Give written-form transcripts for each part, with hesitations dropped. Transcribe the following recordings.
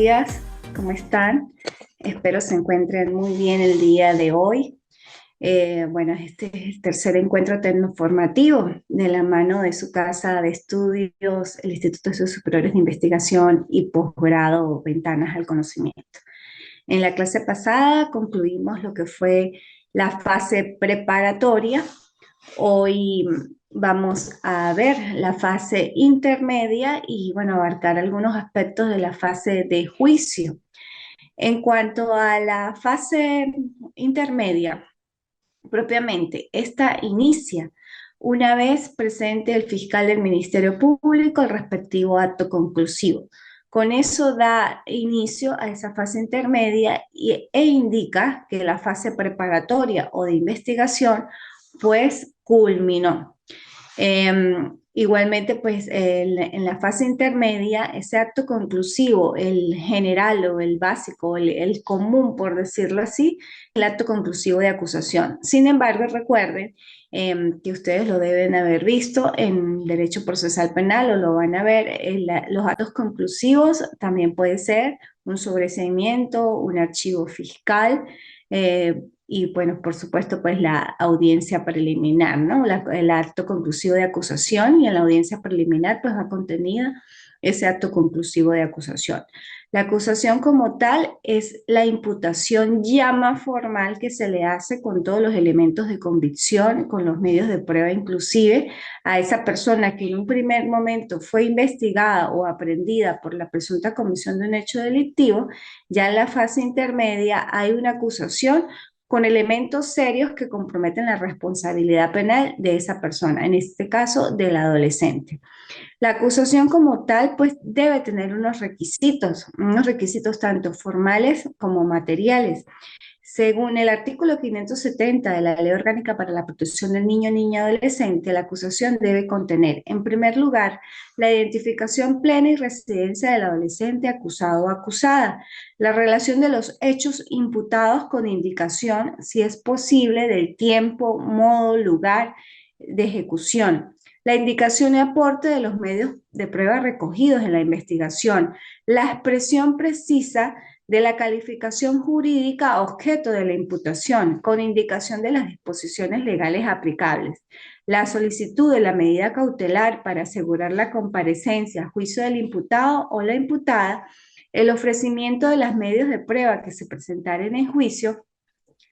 días, ¿cómo están? Espero se encuentren muy bien el día de hoy. Bueno, este es el tercer encuentro tecnoformativo de la mano de su casa de estudios, el Instituto de Estudios Superiores de Investigación y Posgrado Ventanas al Conocimiento. En la clase pasada concluimos lo que fue la fase preparatoria. Hoy vamos a ver la fase intermedia y, bueno, abarcar algunos aspectos de la fase de juicio. En cuanto a la fase intermedia, propiamente, esta inicia una vez presente el fiscal del Ministerio Público el respectivo acto conclusivo. Con eso da inicio a esa fase intermedia e indica que la fase preparatoria o de investigación pues culminó. Igualmente, pues en la fase intermedia, ese acto conclusivo, el general o el básico, el común, por decirlo así, el acto conclusivo de acusación. Sin embargo, recuerden que ustedes lo deben haber visto en Derecho Procesal Penal o lo van a ver, los actos conclusivos también puede ser un sobreseimiento, un archivo fiscal, y bueno, por supuesto, pues la audiencia preliminar, ¿no? El acto conclusivo de acusación y en la audiencia preliminar pues va contenida ese acto conclusivo de acusación. La acusación como tal es la imputación ya más formal que se le hace con todos los elementos de convicción, con los medios de prueba inclusive, a esa persona que en un primer momento fue investigada o aprendida por la presunta comisión de un hecho delictivo. Ya en la fase intermedia hay una acusación con elementos serios que comprometen la responsabilidad penal de esa persona, en este caso del adolescente. La acusación como tal, pues debe tener unos requisitos tanto formales como materiales. Según el artículo 570 de la Ley Orgánica para la Protección del Niño, Niña y Adolescente, la acusación debe contener, en primer lugar, la identificación plena y residencia del adolescente acusado o acusada, la relación de los hechos imputados con indicación, si es posible, del tiempo, modo, lugar de ejecución, la indicación y aporte de los medios de prueba recogidos en la investigación, la expresión precisa de la calificación jurídica objeto de la imputación, con indicación de las disposiciones legales aplicables, la solicitud de la medida cautelar para asegurar la comparecencia a juicio del imputado o la imputada, el ofrecimiento de los medios de prueba que se presentaren en juicio,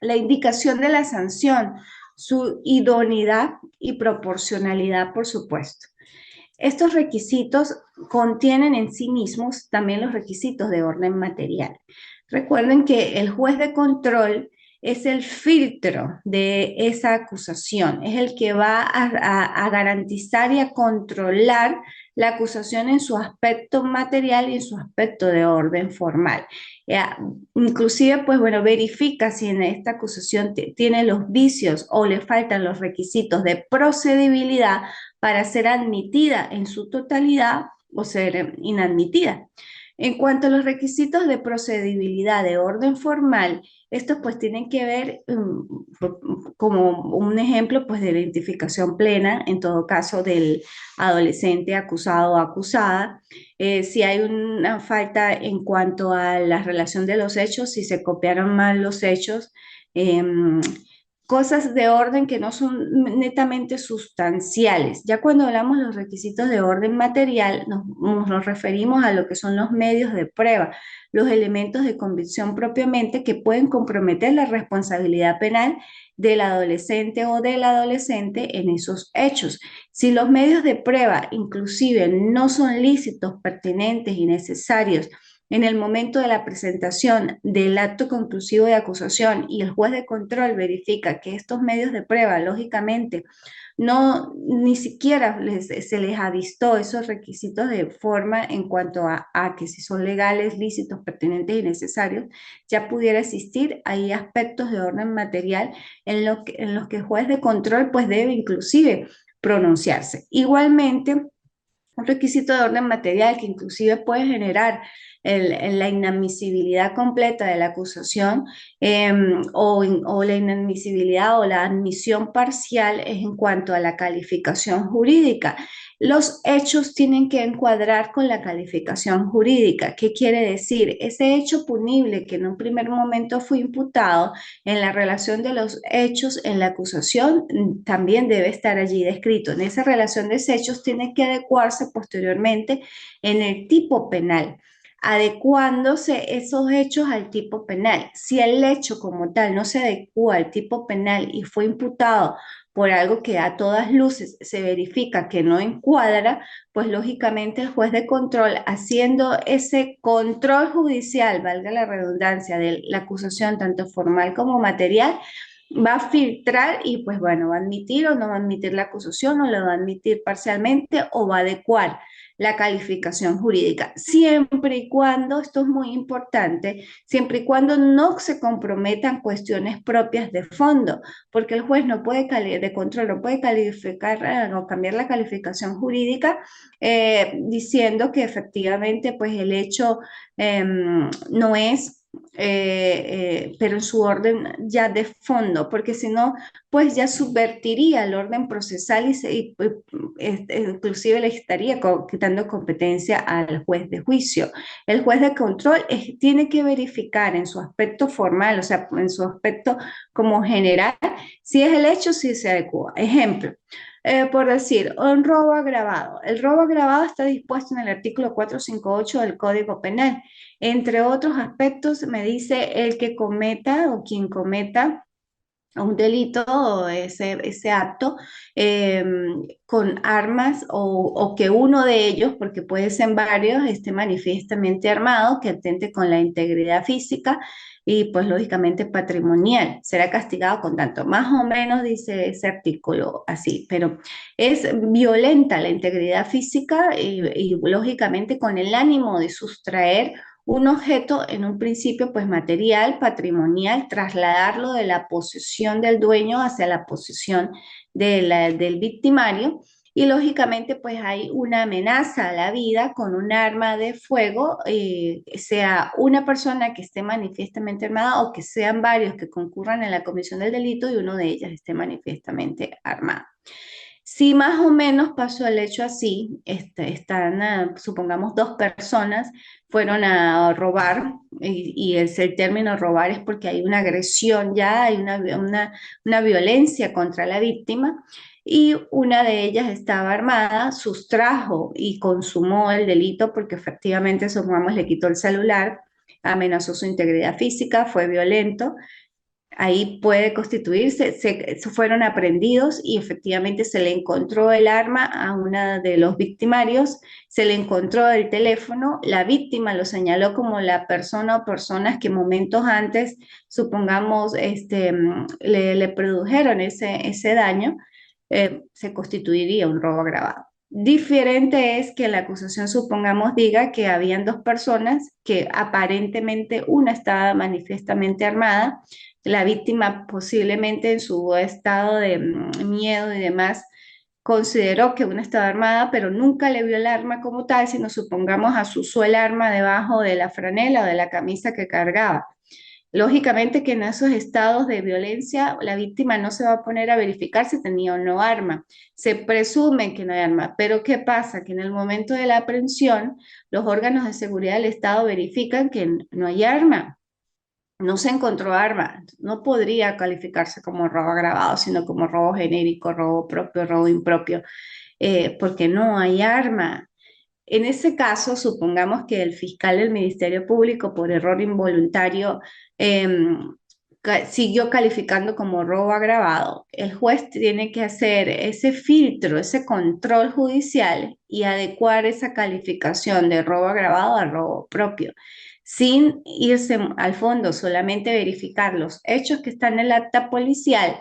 la indicación de la sanción, su idoneidad y proporcionalidad, por supuesto. Estos requisitos contienen en sí mismos también los requisitos de orden material. Recuerden que el juez de control es el filtro de esa acusación, es el que va a garantizar y a controlar la acusación en su aspecto material y en su aspecto de orden formal. Inclusive, pues bueno, verifica si en esta acusación tiene los vicios o le faltan los requisitos de procedibilidad para ser admitida en su totalidad o ser inadmitida. En cuanto a los requisitos de procedibilidad de orden formal, estos pues tienen que ver como un ejemplo pues de identificación plena, en todo caso del adolescente acusado o acusada. Si hay una falta en cuanto a la relación de los hechos, si se copiaron mal los hechos, eh, cosas de orden que no son netamente sustanciales. Ya cuando hablamos de los requisitos de orden material, nos referimos a lo que son los medios de prueba, los elementos de convicción propiamente que pueden comprometer la responsabilidad penal del adolescente o del adolescente en esos hechos. Si los medios de prueba inclusive no son lícitos, pertinentes y necesarios en el momento de la presentación del acto conclusivo de acusación y el juez de control verifica que estos medios de prueba, lógicamente, no ni siquiera se les avistó esos requisitos de forma en cuanto a que si son legales, lícitos, pertinentes y necesarios, ya pudiera existir ahí aspectos de orden material en los que el juez de control pues debe inclusive pronunciarse. Igualmente, un requisito de orden material que inclusive puede generar la inadmisibilidad completa de la acusación o la inadmisibilidad o la admisión parcial es en cuanto a la calificación jurídica. Los hechos tienen que encuadrar con la calificación jurídica. ¿Qué quiere decir? Ese hecho punible que en un primer momento fue imputado en la relación de los hechos en la acusación también debe estar allí descrito. En esa relación de hechos tiene que adecuarse posteriormente en el tipo penal, adecuándose esos hechos al tipo penal. Si el hecho como tal no se adecua al tipo penal y fue imputado por algo que a todas luces se verifica que no encuadra, pues lógicamente el juez de control, haciendo ese control judicial, valga la redundancia, de la acusación tanto formal como material, va a filtrar y pues bueno, va a admitir o no va a admitir la acusación o la va a admitir parcialmente o va a adecuar la calificación jurídica, siempre y cuando, esto es muy importante, siempre y cuando no se comprometan cuestiones propias de fondo, porque el juez no puede de control, no puede calificar o cambiar la calificación jurídica diciendo que efectivamente pues el hecho no es pero en su orden ya de fondo, porque si no, pues ya subvertiría el orden procesal inclusive le estaría quitando competencia al juez de juicio. El juez de control tiene que verificar en su aspecto formal, o sea, en su aspecto como general, si es el hecho, si se adecua. Ejemplo, por decir, un robo agravado. El robo agravado está dispuesto en el artículo 458 del Código Penal. Entre otros aspectos, me dice el que cometa o quien cometa un delito o ese acto eh, con armas o que uno de ellos, porque puede ser varios, esté manifiestamente armado, que atente con la integridad física y pues lógicamente patrimonial. Será castigado con tanto. Más o menos dice ese artículo así, pero es violenta la integridad física y lógicamente con el ánimo de sustraer un objeto en un principio pues material, patrimonial, trasladarlo de la posesión del dueño hacia la posesión del victimario y lógicamente pues hay una amenaza a la vida con un arma de fuego, sea una persona que esté manifiestamente armada o que sean varios que concurran en la comisión del delito y uno de ellas esté manifiestamente armado. Si más o menos pasó el hecho así, supongamos dos personas fueron a robar, y el término robar es porque hay una agresión ya, hay una violencia contra la víctima, y una de ellas estaba armada, sustrajo y consumó el delito porque efectivamente, supongamos, le quitó el celular, amenazó su integridad física, fue violento. Ahí puede constituirse, fueron aprehendidos y efectivamente se le encontró el arma a una de los victimarios, se le encontró el teléfono, la víctima lo señaló como la persona o personas que momentos antes, supongamos, le produjeron ese daño, se constituiría un robo agravado. Diferente es que la acusación, supongamos, diga que habían dos personas que aparentemente una estaba manifiestamente armada, la víctima posiblemente en su estado de miedo y demás consideró que una estaba armada, pero nunca le vio el arma como tal, sino supongamos asusó el arma debajo de la franela o de la camisa que cargaba. Lógicamente que en esos estados de violencia la víctima no se va a poner a verificar si tenía o no arma. Se presume que no hay arma, pero ¿qué pasa? Que en el momento de la aprehensión los órganos de seguridad del Estado verifican que no hay arma. No se encontró arma, no podría calificarse como robo agravado, sino como robo genérico, robo propio, robo impropio, porque no hay arma. En ese caso, supongamos que el fiscal del Ministerio Público, por error involuntario, eh, siguió calificando como robo agravado. El juez tiene que hacer ese filtro, ese control judicial y adecuar esa calificación de robo agravado a robo propio, sin irse al fondo, solamente verificar los hechos que están en el acta policial.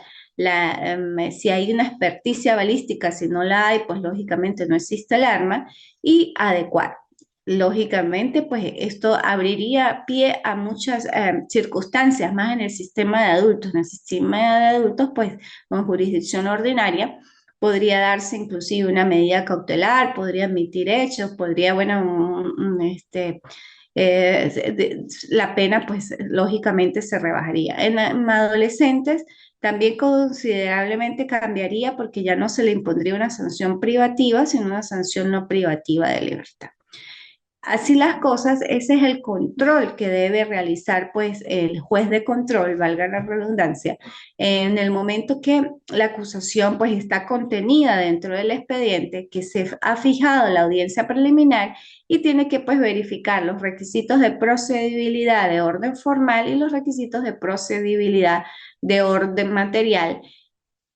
Si hay una experticia balística, si no la hay, pues lógicamente no existe el arma y adecuar. Lógicamente, pues esto abriría pie a muchas circunstancias, más en el sistema de adultos. En el sistema de adultos, pues con jurisdicción ordinaria, podría darse inclusive una medida cautelar, podría admitir hechos, podría, bueno, la pena pues lógicamente se rebajaría. En adolescentes también considerablemente cambiaría porque ya no se le impondría una sanción privativa, sino una sanción no privativa de libertad. Así las cosas, ese es el control que debe realizar pues el juez de control, valga la redundancia, en el momento que la acusación pues está contenida dentro del expediente que se ha fijado la audiencia preliminar y tiene que pues verificar los requisitos de procedibilidad de orden formal y los requisitos de procedibilidad de orden material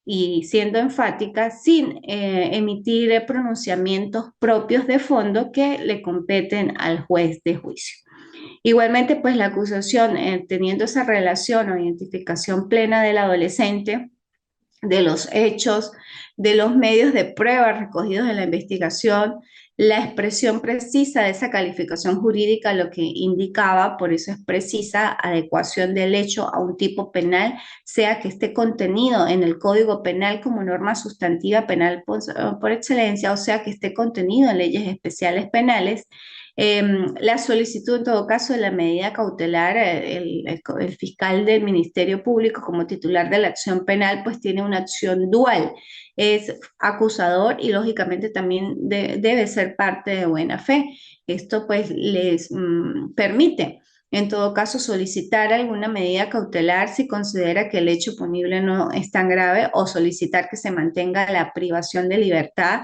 y siendo enfática sin emitir pronunciamientos propios de fondo que le competen al juez de juicio. Igualmente, pues la acusación, teniendo esa relación o identificación plena del adolescente, de los hechos, de los medios de prueba recogidos en la investigación, la expresión precisa de esa calificación jurídica, lo que indicaba, por eso es precisa, adecuación del hecho a un tipo penal, sea que esté contenido en el Código Penal como norma sustantiva penal por excelencia, o sea que esté contenido en leyes especiales penales. La solicitud, en todo caso, de la medida cautelar, el fiscal del Ministerio Público como titular de la acción penal, pues tiene una acción dual, es acusador y lógicamente también debe ser parte de buena fe. Esto pues les permite, en todo caso, solicitar alguna medida cautelar si considera que el hecho punible no es tan grave o solicitar que se mantenga la privación de libertad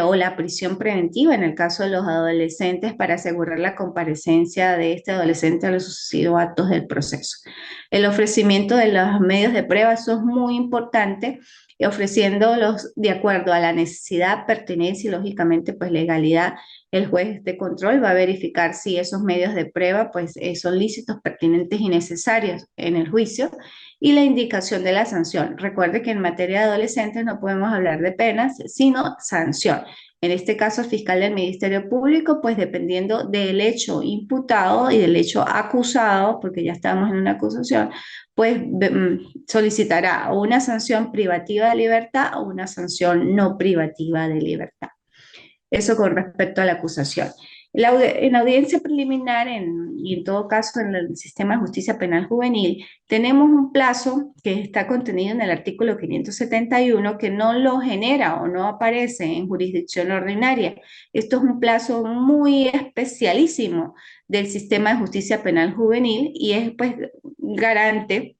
o la prisión preventiva en el caso de los adolescentes para asegurar la comparecencia de este adolescente a los sucesivos actos del proceso. El ofrecimiento de los medios de prueba, eso es muy importante, y ofreciéndolos de acuerdo a la necesidad, pertenencia y lógicamente pues legalidad. El juez de control va a verificar si esos medios de prueba pues son lícitos, pertinentes y necesarios en el juicio y la indicación de la sanción. Recuerde que en materia de adolescentes no podemos hablar de penas, sino sanción. En este caso, el fiscal del Ministerio Público, pues dependiendo del hecho imputado y del hecho acusado, porque ya estamos en una acusación, pues solicitará una sanción privativa de libertad o una sanción no privativa de libertad. Eso con respecto a la acusación. En audiencia preliminar y en todo caso en el sistema de justicia penal juvenil, tenemos un plazo que está contenido en el artículo 571 que no lo genera o no aparece en jurisdicción ordinaria. Esto es un plazo muy especialísimo del sistema de justicia penal juvenil y es pues garante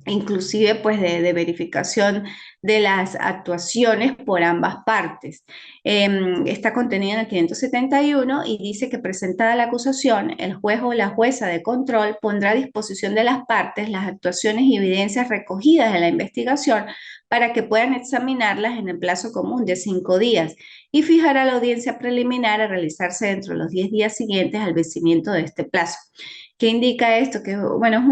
inclusive pues de verificación de las actuaciones por ambas partes. Está contenido en el 571 y dice que presentada la acusación, el juez o la jueza de control pondrá a disposición de las partes las actuaciones y evidencias recogidas en la investigación para que puedan examinarlas en el plazo común de 5 días y fijará la audiencia preliminar a realizarse dentro de los 10 días siguientes al vencimiento de este plazo. ¿Qué indica esto? Que, bueno, es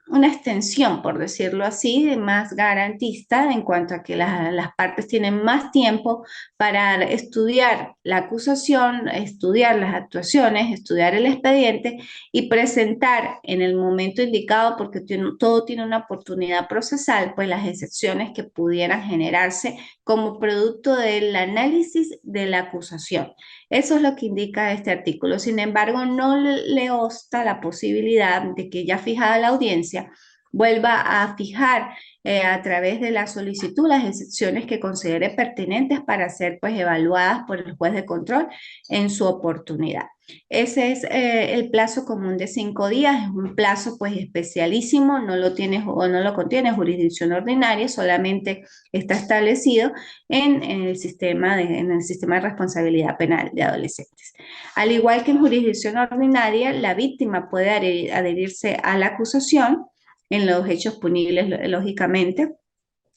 una extensión, por decirlo así, más garantista en cuanto a que las partes tienen más tiempo para estudiar la acusación, estudiar las actuaciones, estudiar el expediente y presentar en el momento indicado, porque todo tiene una oportunidad procesal, pues las excepciones que pudieran generarse como producto del análisis de la acusación. Eso es lo que indica este artículo. Sin embargo, no le obsta la posibilidad de que ya fijada la audiencia vuelva a fijar a través de la solicitud las excepciones que considere pertinentes para ser pues evaluadas por el juez de control en su oportunidad. Ese es el plazo común de 5 días, es un plazo pues especialísimo, no lo tiene o no lo contiene jurisdicción ordinaria, solamente está establecido en el sistema de responsabilidad penal de adolescentes. Al igual que en jurisdicción ordinaria, la víctima puede adherirse a la acusación en los hechos punibles, lógicamente,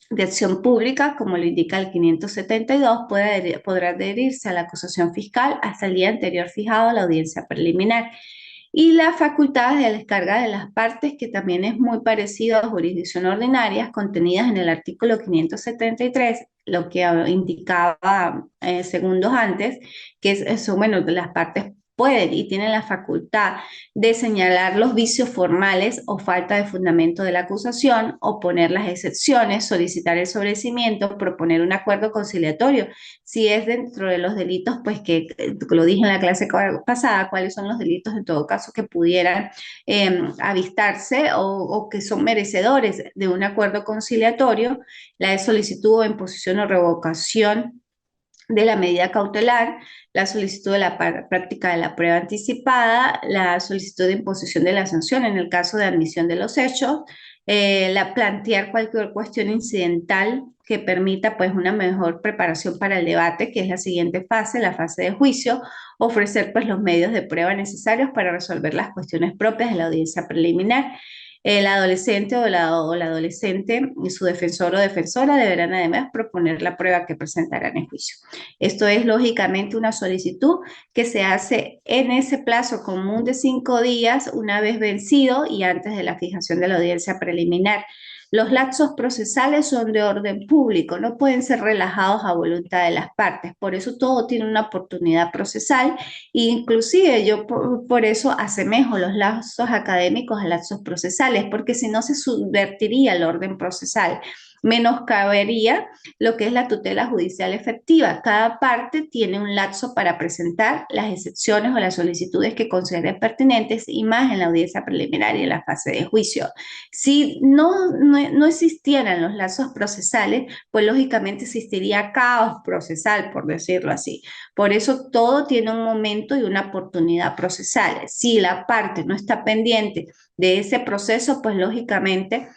de acción pública, como lo indica el 572, podrá adherirse a la acusación fiscal hasta el día anterior fijado a la audiencia preliminar. Y las facultades de descarga de las partes, que también es muy parecido a jurisdicción ordinaria, contenidas en el artículo 573, lo que indicaba segundos antes, que son, bueno, las partes pueden y tienen la facultad de señalar los vicios formales o falta de fundamento de la acusación, oponer las excepciones, solicitar el sobreseimiento, proponer un acuerdo conciliatorio. Si es dentro de los delitos, pues que lo dije en la clase pasada, cuáles son los delitos en todo caso que pudieran avistarse o que son merecedores de un acuerdo conciliatorio, la solicitud o imposición o revocación de la medida cautelar, la solicitud de la práctica de la prueba anticipada, la solicitud de imposición de la sanción en el caso de admisión de los hechos, la plantear cualquier cuestión incidental que permita pues una mejor preparación para el debate, que es la siguiente fase, la fase de juicio, ofrecer pues los medios de prueba necesarios para resolver las cuestiones propias de la audiencia preliminar. El adolescente o la adolescente y su defensor o defensora deberán además proponer la prueba que presentarán en juicio. Esto es lógicamente una solicitud que se hace en ese plazo común de 5 días, una vez vencido y antes de la fijación de la audiencia preliminar. Los lapsos procesales son de orden público, no pueden ser relajados a voluntad de las partes, por eso todo tiene una oportunidad procesal e inclusive yo por eso asemejo los lapsos académicos a lapsos procesales, porque si no se subvertiría el orden procesal, menoscabería lo que es la tutela judicial efectiva. Cada parte tiene un lapso para presentar las excepciones o las solicitudes que considere pertinentes y más en la audiencia preliminar y en la fase de juicio. Si no existieran los lazos procesales, pues lógicamente existiría caos procesal, por decirlo así. Por eso todo tiene un momento y una oportunidad procesal. Si la parte no está pendiente de ese proceso, pues lógicamente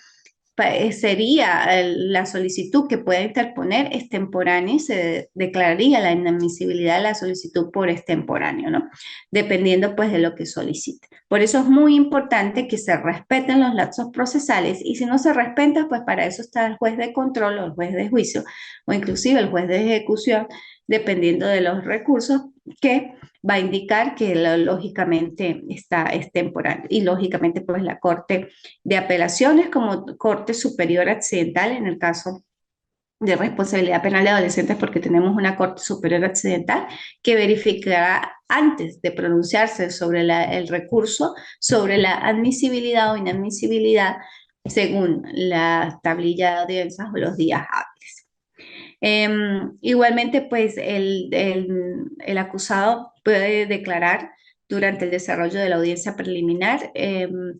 sería la solicitud que pueda interponer extemporánea y se declararía la inadmisibilidad de la solicitud por extemporáneo, ¿no? Dependiendo pues de lo que solicite. Por eso es muy importante que se respeten los lapsos procesales y si no se respeta, pues para eso está el juez de control o el juez de juicio o inclusive el juez de ejecución, dependiendo de los recursos que va a indicar que lógicamente es temporal y lógicamente pues la Corte de Apelaciones como Corte Superior Accidental en el caso de responsabilidad penal de adolescentes porque tenemos una Corte Superior Accidental que verificará antes de pronunciarse sobre el recurso, sobre la admisibilidad o inadmisibilidad según la tablilla de audiencias o los días hábiles. Igualmente, pues el acusado puede declarar durante el desarrollo de la audiencia preliminar,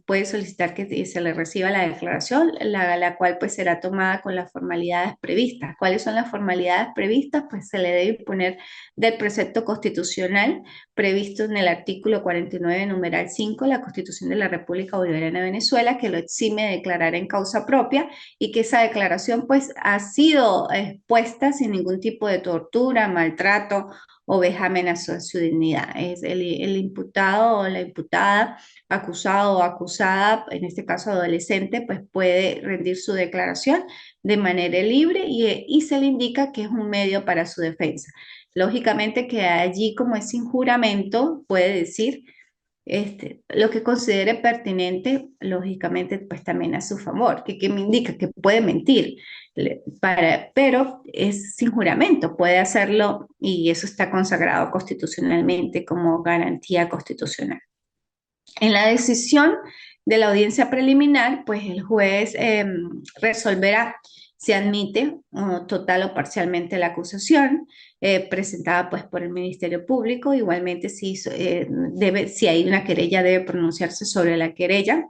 puede solicitar que se le reciba la declaración, la cual pues será tomada con las formalidades previstas. ¿Cuáles son las formalidades previstas? Pues se le debe imponer del precepto constitucional previsto en el artículo 49, numeral 5, de la Constitución de la República Bolivariana de Venezuela, que lo exime de declarar en causa propia y que esa declaración pues ha sido expuesta sin ningún tipo de tortura, maltrato o vejamen a su dignidad. Es el imputado o la imputada, acusado o acusada, en este caso adolescente, pues puede rendir su declaración de manera libre y se le indica que es un medio para su defensa. Lógicamente que allí como es sin juramento, puede decir lo que considere pertinente, lógicamente, pues también a su favor, que me indica que puede mentir, pero es sin juramento, puede hacerlo y eso está consagrado constitucionalmente como garantía constitucional. En la decisión de la audiencia preliminar, pues el juez resolverá si admite total o parcialmente la acusación presentada pues por el Ministerio Público. Igualmente, si hay una querella, debe pronunciarse sobre la querella.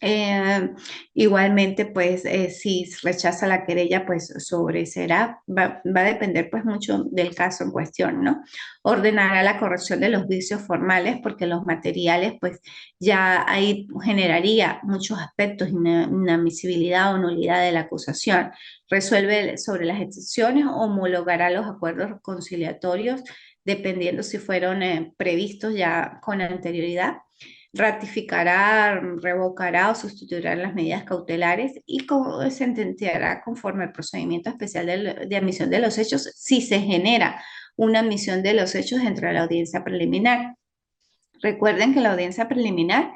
Eh, Igualmente, pues si rechaza la querella, pues va a depender pues mucho del caso en cuestión, ¿no? Ordenará la corrección de los vicios formales porque los materiales pues ya ahí generaría muchos aspectos, inadmisibilidad o nulidad de la acusación. Resuelve sobre las excepciones, homologará los acuerdos conciliatorios dependiendo si fueron previstos ya con anterioridad, ratificará, revocará o sustituirá las medidas cautelares y sentenciará conforme al procedimiento especial de admisión de los hechos si se genera una admisión de los hechos dentro de la audiencia preliminar. Recuerden que la audiencia preliminar,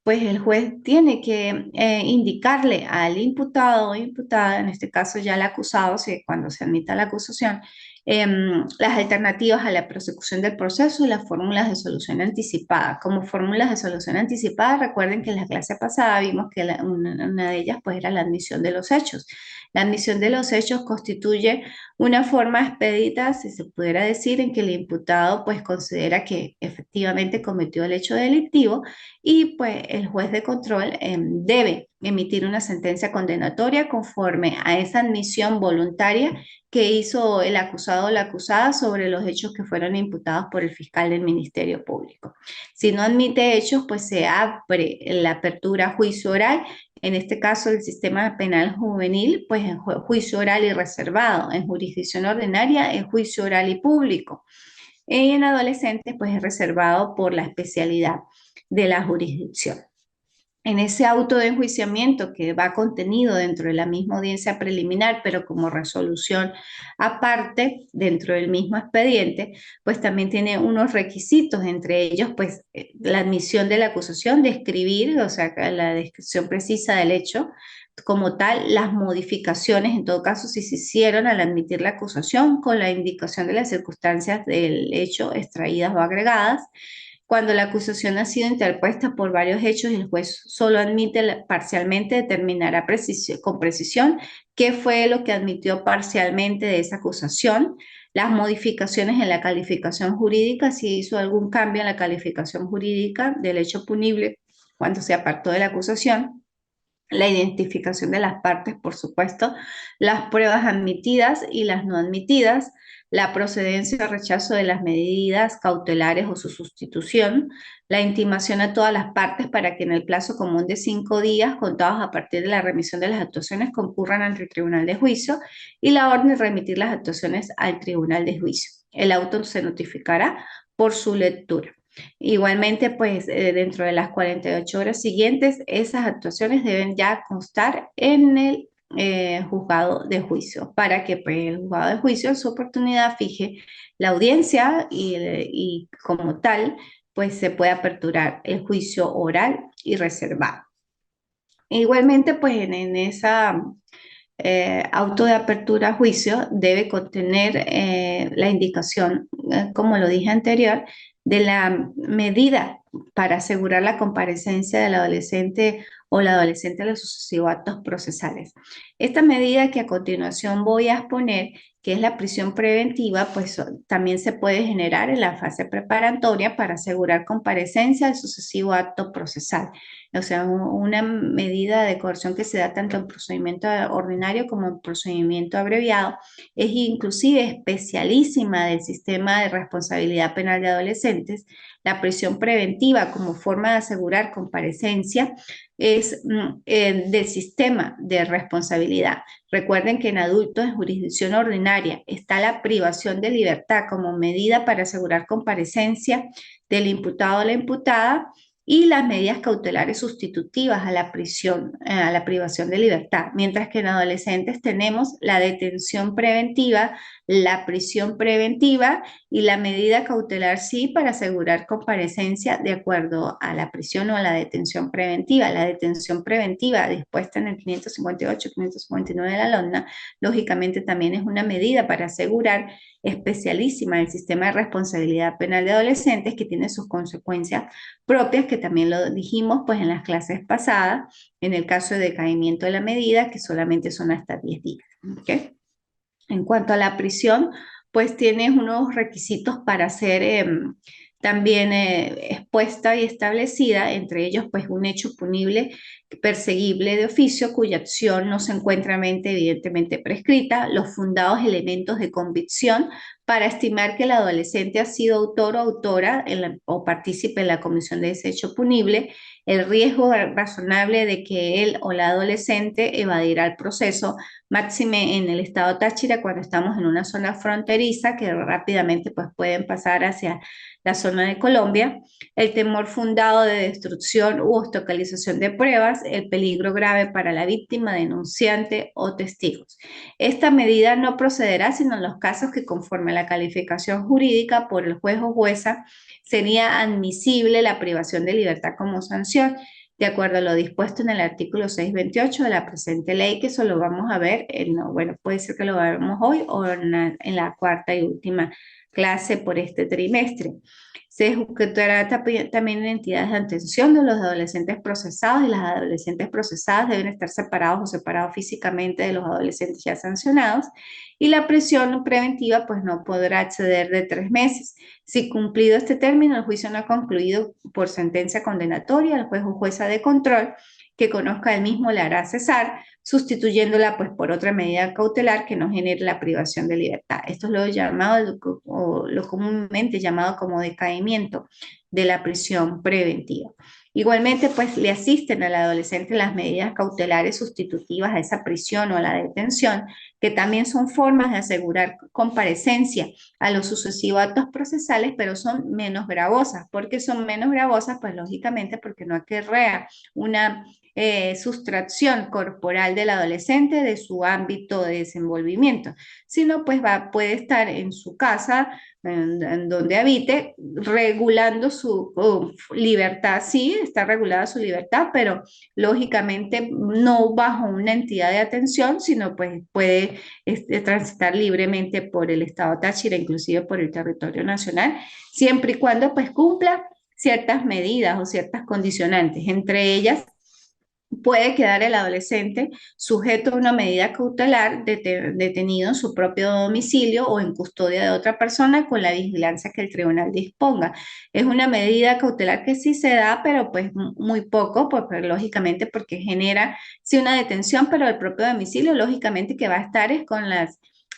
pues el juez tiene que indicarle al imputado o imputada, en este caso ya al acusado, cuando se admita la acusación, las alternativas a la prosecución del proceso y las fórmulas de solución anticipada. Como fórmulas de solución anticipada, recuerden que en la clase pasada vimos que una de ellas pues era la admisión de los hechos. La admisión de los hechos constituye una forma expedita, si se pudiera decir, en que el imputado pues considera que efectivamente cometió el hecho delictivo y pues el juez de control debe emitir una sentencia condenatoria conforme a esa admisión voluntaria que hizo el acusado o la acusada sobre los hechos que fueron imputados por el fiscal del Ministerio Público. Si no admite hechos, pues se abre la apertura a juicio oral. En este caso, el sistema penal juvenil, pues en juicio oral y reservado. En jurisdicción ordinaria, en juicio oral y público. Y en adolescentes, pues es reservado por la especialidad de la jurisdicción. En ese auto de enjuiciamiento que va contenido dentro de la misma audiencia preliminar, pero como resolución aparte dentro del mismo expediente, pues también tiene unos requisitos, entre ellos pues la admisión de la acusación, describir, o sea, la descripción precisa del hecho, como tal, las modificaciones, en todo caso, si se hicieron al admitir la acusación, con la indicación de las circunstancias del hecho extraídas o agregadas. Cuando la acusación ha sido interpuesta por varios hechos y el juez solo admite parcialmente, determinará con precisión qué fue lo que admitió parcialmente de esa acusación, las modificaciones en la calificación jurídica, si hizo algún cambio en la calificación jurídica del hecho punible cuando se apartó de la acusación, la identificación de las partes, por supuesto, las pruebas admitidas y las no admitidas, la procedencia o rechazo de las medidas cautelares o su sustitución, la intimación a todas las partes para que en el plazo común de 5 días, contados a partir de la remisión de las actuaciones, concurran ante el tribunal de juicio y la orden de remitir las actuaciones al tribunal de juicio. El auto se notificará por su lectura. Igualmente, pues dentro de las 48 horas siguientes, esas actuaciones deben ya constar en el juzgado de juicio para que pues, el juzgado de juicio en su oportunidad fije la audiencia y como tal, pues se puede aperturar el juicio oral y reservado. Igualmente, pues en esa auto de apertura a juicio debe contener la indicación, como lo dije anterior, de la medida para asegurar la comparecencia del adolescente o la adolescente a los sucesivos actos procesales. Esta medida que a continuación voy a exponer, que es la prisión preventiva, pues también se puede generar en la fase preparatoria para asegurar comparecencia del sucesivo acto procesal. O sea, una medida de coerción que se da tanto en procedimiento ordinario como en procedimiento abreviado, es inclusive especialísima del sistema de responsabilidad penal de adolescentes. La prisión preventiva como forma de asegurar comparecencia es del sistema de responsabilidad. Recuerden que en adultos en jurisdicción ordinaria está la privación de libertad como medida para asegurar comparecencia del imputado o la imputada y las medidas cautelares sustitutivas a la prisión, a la privación de libertad, mientras que en adolescentes tenemos la detención preventiva, la prisión preventiva y la medida cautelar sí para asegurar comparecencia de acuerdo a la prisión o a la detención preventiva. La detención preventiva dispuesta en el 558-559 de la LONNA, lógicamente también es una medida para asegurar especialísima el sistema de responsabilidad penal de adolescentes que tiene sus consecuencias propias, que también lo dijimos pues en las clases pasadas, en el caso de decaimiento de la medida, que solamente son hasta 10 días. ¿Okay? En cuanto a la prisión, pues tienes unos requisitos para ser también expuesta y establecida, entre ellos pues un hecho punible perseguible de oficio cuya acción no se encuentra evidentemente prescrita, los fundados elementos de convicción para estimar que el adolescente ha sido autor o autora o partícipe en la comisión de ese hecho punible, el riesgo razonable de que él o la adolescente evadirá el proceso, máxime en el estado Táchira cuando estamos en una zona fronteriza que rápidamente pues pueden pasar hacia la zona de Colombia, el temor fundado de destrucción u obstaculización de pruebas, el peligro grave para la víctima, denunciante o testigos. Esta medida no procederá sino en los casos que conforme a la calificación jurídica por el juez o jueza sería admisible la privación de libertad como sanción. de acuerdo a lo dispuesto en el artículo 628 de la presente ley, que eso lo vamos a ver, bueno, puede ser que lo veamos hoy o en la cuarta y última clase por este trimestre. Se ejecutará también en entidades de atención de los adolescentes procesados, y las adolescentes procesadas deben estar separados o separados físicamente de los adolescentes ya sancionados, y la prisión preventiva pues no podrá acceder de 3 meses. Si cumplido este término, el juicio no ha concluido por sentencia condenatoria, el juez o jueza de control que conozca el mismo le hará cesar, sustituyéndola pues por otra medida cautelar que no genere la privación de libertad. Esto es lo llamado, o lo comúnmente llamado como decaimiento de la prisión preventiva. Igualmente, pues le asisten al adolescente las medidas cautelares sustitutivas a esa prisión o a la detención, que también son formas de asegurar comparecencia a los sucesivos actos procesales, pero son menos gravosas. ¿Por qué son menos gravosas? Pues lógicamente porque no acarrea una sustracción corporal del adolescente de su ámbito de desenvolvimiento, sino pues puede estar en su casa, en donde habite, regulando su libertad. Sí, está regulada su libertad, pero lógicamente no bajo una entidad de atención, sino pues puede transitar libremente por el estado Táchira, inclusive por el territorio nacional, siempre y cuando pues cumpla ciertas medidas o ciertas condicionantes. Entre ellas, puede quedar el adolescente sujeto a una medida cautelar, detenido en su propio domicilio o en custodia de otra persona con la vigilancia que el tribunal disponga. Es una medida cautelar que sí se da, pero pues muy poco, pues, lógicamente porque genera sí una detención, pero el propio domicilio lógicamente que va a estar es con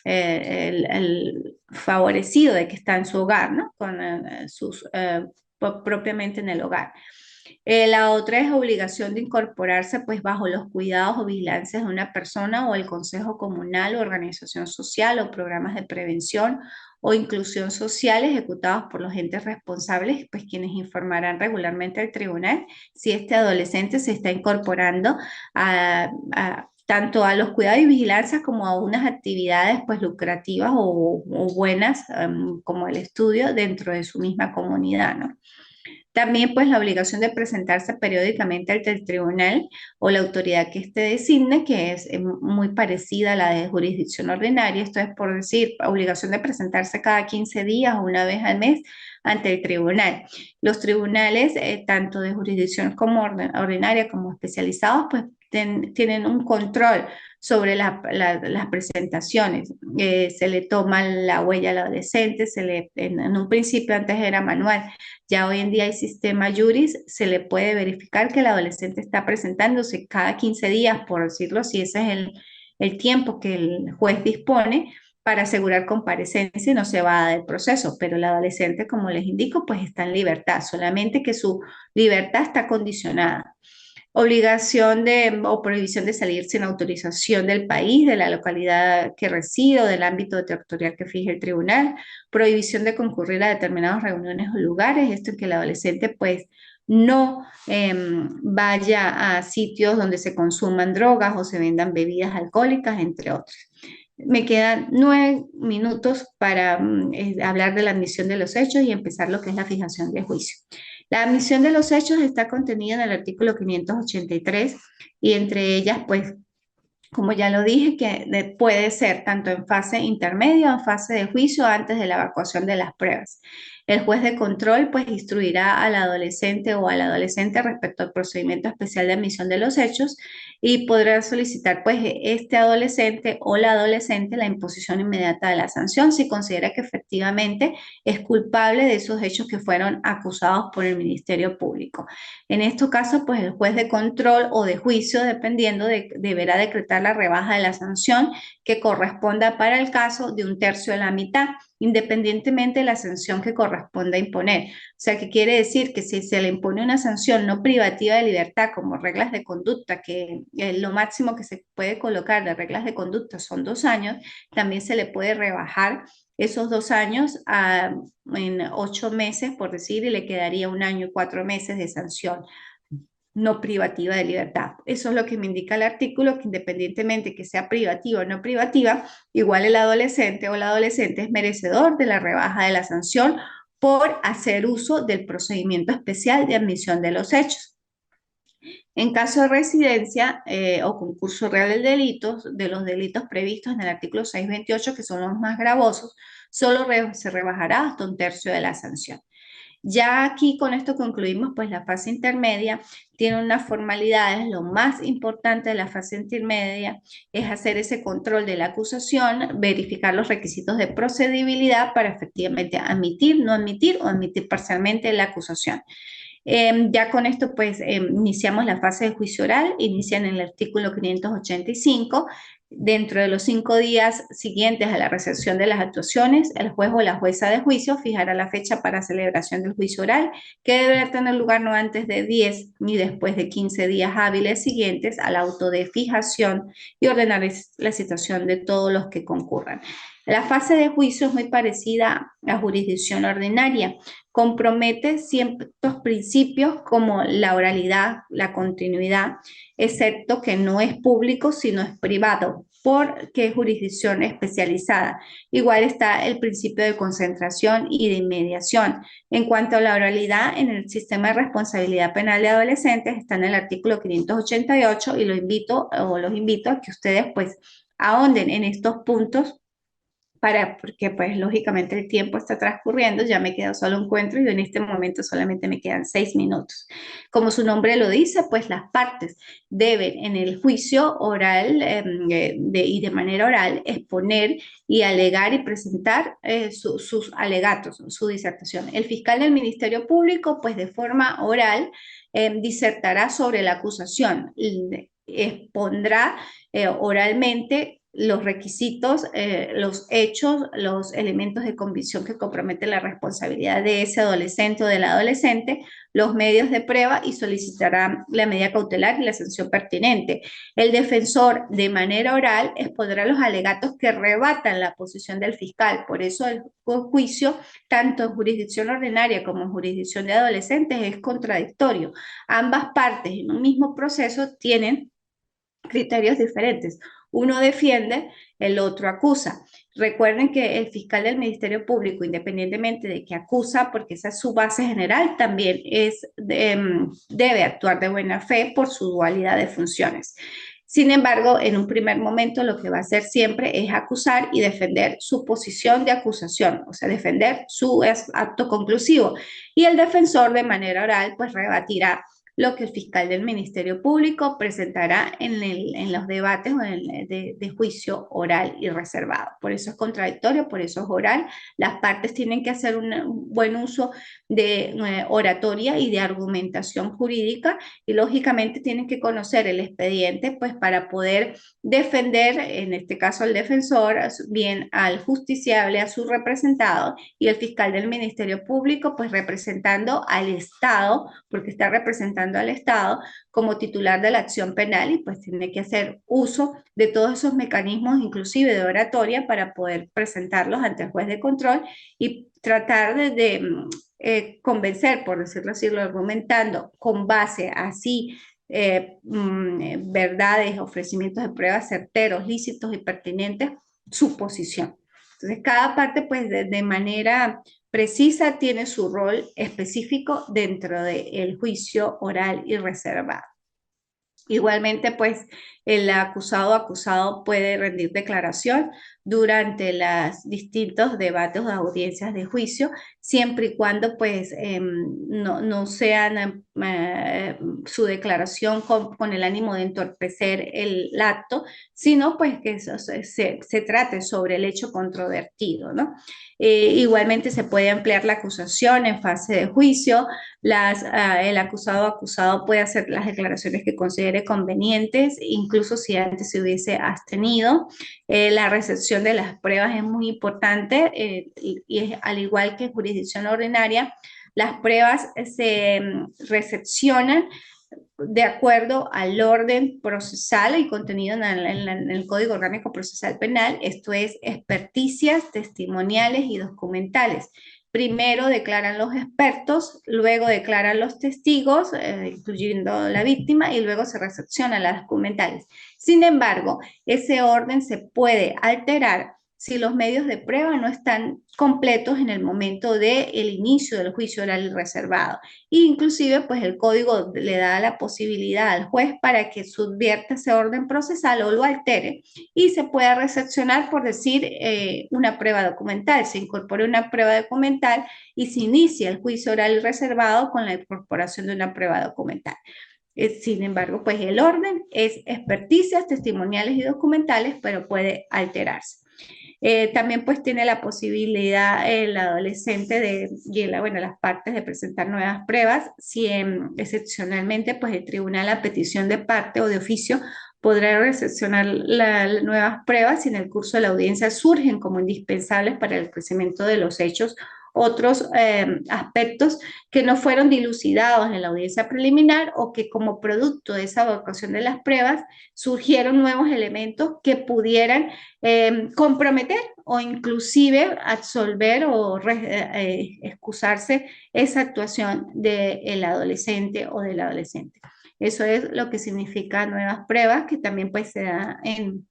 el favorecido de que está en su hogar, ¿no? Con sus propiamente en el hogar. La otra es obligación de incorporarse pues bajo los cuidados o vigilancias de una persona o el consejo comunal o organización social o programas de prevención o inclusión social ejecutados por los entes responsables, pues quienes informarán regularmente al tribunal si este adolescente se está incorporando tanto a los cuidados y vigilancia como a unas actividades pues lucrativas o buenas, como el estudio dentro de su misma comunidad, ¿no? También, pues, la obligación de presentarse periódicamente ante el tribunal o la autoridad que éste designe, que es muy parecida a la de jurisdicción ordinaria. Esto es por decir, obligación de presentarse cada 15 días o una vez al mes ante el tribunal. Los tribunales, tanto de jurisdicción como ordinaria como especializados, pues tienen un control sobre las presentaciones. Se le toma la huella al adolescente, en un principio antes era manual, ya hoy en día hay sistema Juris, se le puede verificar que el adolescente está presentándose cada 15 días, por decirlo así, ese es el tiempo que el juez dispone para asegurar comparecencia y no se va del proceso, pero el adolescente, como les indico, pues está en libertad, solamente que su libertad está condicionada. Obligación o prohibición de salir sin autorización del país, de la localidad que reside o del ámbito territorial que fije el tribunal. Prohibición de concurrir a determinadas reuniones o lugares, esto es que el adolescente pues no vaya a sitios donde se consuman drogas o se vendan bebidas alcohólicas, entre otros. Me quedan 9 minutos para hablar de la admisión de los hechos y empezar lo que es la fijación de juicio. La admisión de los hechos está contenida en el artículo 583 y entre ellas, pues, como ya lo dije, que puede ser tanto en fase intermedia o en fase de juicio antes de la evacuación de las pruebas. El juez de control pues instruirá al adolescente o al adolescente respecto al procedimiento especial de admisión de los hechos y podrá solicitar pues este adolescente o la adolescente la imposición inmediata de la sanción si considera que efectivamente es culpable de esos hechos que fueron acusados por el Ministerio Público. En estos casos pues el juez de control o de juicio, dependiendo, deberá decretar la rebaja de la sanción que corresponda para el caso de 1/3 de la mitad, independientemente de la sanción que corresponda imponer. O sea, que quiere decir que si se le impone una sanción no privativa de libertad como reglas de conducta, que lo máximo que se puede colocar de reglas de conducta son 2 años, también se le puede rebajar esos 2 años en 8 meses, por decir, y le quedaría 1 año y 4 meses de sanción no privativa de libertad. Eso es lo que me indica el artículo, que independientemente que sea privativa o no privativa, igual el adolescente o la adolescente es merecedor de la rebaja de la sanción por hacer uso del procedimiento especial de admisión de los hechos. En caso de residencia o concurso real de los delitos previstos en el artículo 628, que son los más gravosos, solo se rebajará hasta un tercio de la sanción. Ya aquí con esto concluimos pues la fase intermedia, tiene unas formalidades, lo más importante de la fase intermedia es hacer ese control de la acusación, verificar los requisitos de procedibilidad para efectivamente admitir, no admitir o admitir parcialmente la acusación. Ya con esto, pues, iniciamos la fase de juicio oral, inicia en el artículo 585. Dentro de los 5 días siguientes a la recepción de las actuaciones, el juez o la jueza de juicio fijará la fecha para celebración del juicio oral, que deberá tener lugar no antes de 10 ni después de 15 días hábiles siguientes al auto de fijación y ordenar la citación de todos los que concurran. La fase de juicio es muy parecida a jurisdicción ordinaria, compromete ciertos principios como la oralidad, la continuidad, excepto que no es público, sino es privado, porque es jurisdicción especializada. Igual está el principio de concentración y de inmediación. En cuanto a la oralidad, en el sistema de responsabilidad penal de adolescentes está en el artículo 588 y los invito a que ustedes pues ahonden en estos puntos porque pues lógicamente el tiempo está transcurriendo, ya me queda solo un encuentro y en este momento solamente me quedan 6 minutos. Como su nombre lo dice, pues las partes deben en el juicio oral y de manera oral exponer y alegar y presentar sus alegatos, su disertación. El fiscal del Ministerio Público, pues de forma oral, disertará sobre la acusación, expondrá oralmente los requisitos, los hechos, los elementos de convicción que comprometen la responsabilidad de ese adolescente o del adolescente, los medios de prueba y solicitará la medida cautelar y la sanción pertinente. El defensor, de manera oral, expondrá los alegatos que rebatan la posición del fiscal. Por eso el juicio, tanto en jurisdicción ordinaria como en jurisdicción de adolescentes, es contradictorio. Ambas partes en un mismo proceso tienen criterios diferentes. Uno defiende, el otro acusa. Recuerden que el fiscal del Ministerio Público, independientemente de que acusa, porque esa es su base general, también debe actuar de buena fe por su dualidad de funciones. Sin embargo, en un primer momento lo que va a hacer siempre es acusar y defender su posición de acusación, o sea, defender su acto conclusivo. Y el defensor de manera oral pues rebatirá lo que el fiscal del Ministerio Público presentará en los debates de juicio oral y reservado. Por eso es contradictorio, por eso es oral. Las partes tienen que hacer un buen uso de oratoria y de argumentación jurídica y lógicamente tienen que conocer el expediente pues para poder defender, en este caso el defensor, bien al justiciable, a su representado y el fiscal del Ministerio Público pues representando al Estado, porque está representando al Estado como titular de la acción penal y pues tiene que hacer uso de todos esos mecanismos, inclusive de oratoria, para poder presentarlos ante el juez de control y tratar convencer, por decirlo así, argumentando con base así verdades, ofrecimientos de pruebas certeros, lícitos y pertinentes, su posición. Entonces, cada parte, pues, de manera precisa tiene su rol específico dentro del juicio oral y reservado. Igualmente, pues el acusado puede rendir declaración durante los distintos debates o audiencias de juicio, siempre y cuando pues no sean su declaración con el ánimo de entorpecer el acto, sino pues que se trate sobre el hecho controvertido, ¿no? Igualmente se puede ampliar la acusación en fase de juicio, el acusado puede hacer las declaraciones que considere convenientes, incluso si antes se hubiese abstenido. La recepción de las pruebas es muy importante y es, al igual que en jurisdicción ordinaria, las pruebas se recepcionan de acuerdo al orden procesal y contenido en el Código Orgánico Procesal Penal, esto es experticias testimoniales y documentales. Primero declaran los expertos, luego declaran los testigos, incluyendo la víctima, y luego se recepcionan las documentales. Sin embargo, ese orden se puede alterar si los medios de prueba no están completos en el momento del inicio del juicio oral y reservado. E inclusive, pues el código le da la posibilidad al juez para que subvierta ese orden procesal o lo altere y se pueda recepcionar, por decir, una prueba documental. Se incorpora una prueba documental y se inicia el juicio oral y reservado con la incorporación de una prueba documental. Sin embargo, pues el orden es experticias, testimoniales y documentales, pero puede alterarse. También pues tiene la posibilidad el adolescente bueno, las partes de presentar nuevas pruebas, si excepcionalmente pues el tribunal a petición de parte o de oficio podrá recepcionar las nuevas pruebas si en el curso de la audiencia surgen como indispensables para el crecimiento de los hechos otros aspectos que no fueron dilucidados en la audiencia preliminar o que como producto de esa evacuación de las pruebas surgieron nuevos elementos que pudieran comprometer o inclusive absolver o excusarse esa actuación del adolescente o del adolescente. Eso es lo que significa nuevas pruebas, que también pues se da en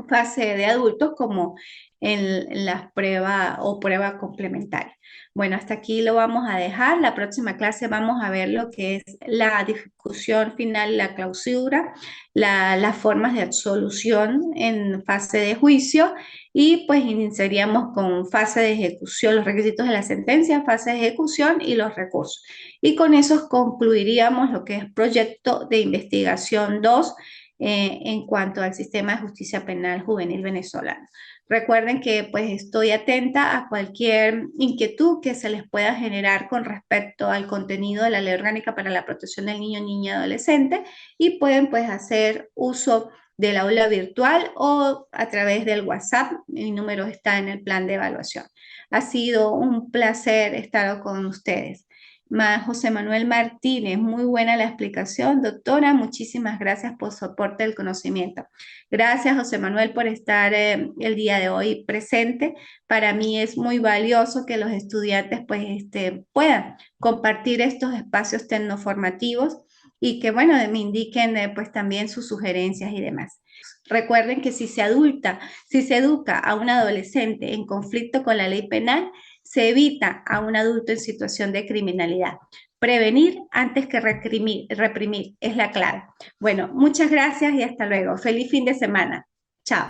fase de adultos como en las pruebas o prueba complementaria. Bueno, hasta aquí lo vamos a dejar. La próxima clase vamos a ver lo que es la discusión final, la clausura, las formas de absolución en fase de juicio y pues iniciaríamos con fase de ejecución, los requisitos de la sentencia, fase de ejecución y los recursos. Y con eso concluiríamos lo que es proyecto de investigación 2 en cuanto al sistema de justicia penal juvenil venezolano. Recuerden que pues estoy atenta a cualquier inquietud que se les pueda generar con respecto al contenido de la Ley Orgánica para la Protección del Niño, Niña y Adolescente y pueden pues hacer uso del aula virtual o a través del WhatsApp. Mi número está en el plan de evaluación. Ha sido un placer estar con ustedes. José Manuel Martínez, muy buena la explicación, doctora. Muchísimas gracias por su aporte del conocimiento. Gracias, José Manuel, por estar el día de hoy presente. Para mí es muy valioso que los estudiantes pues, puedan compartir estos espacios tecnoformativos y que, bueno, me indiquen pues también sus sugerencias y demás. Recuerden que si se educa a un adolescente en conflicto con la ley penal, se evita a un adulto en situación de criminalidad. Prevenir antes que reprimir es la clave. Bueno, muchas gracias y hasta luego. Feliz fin de semana. Chao.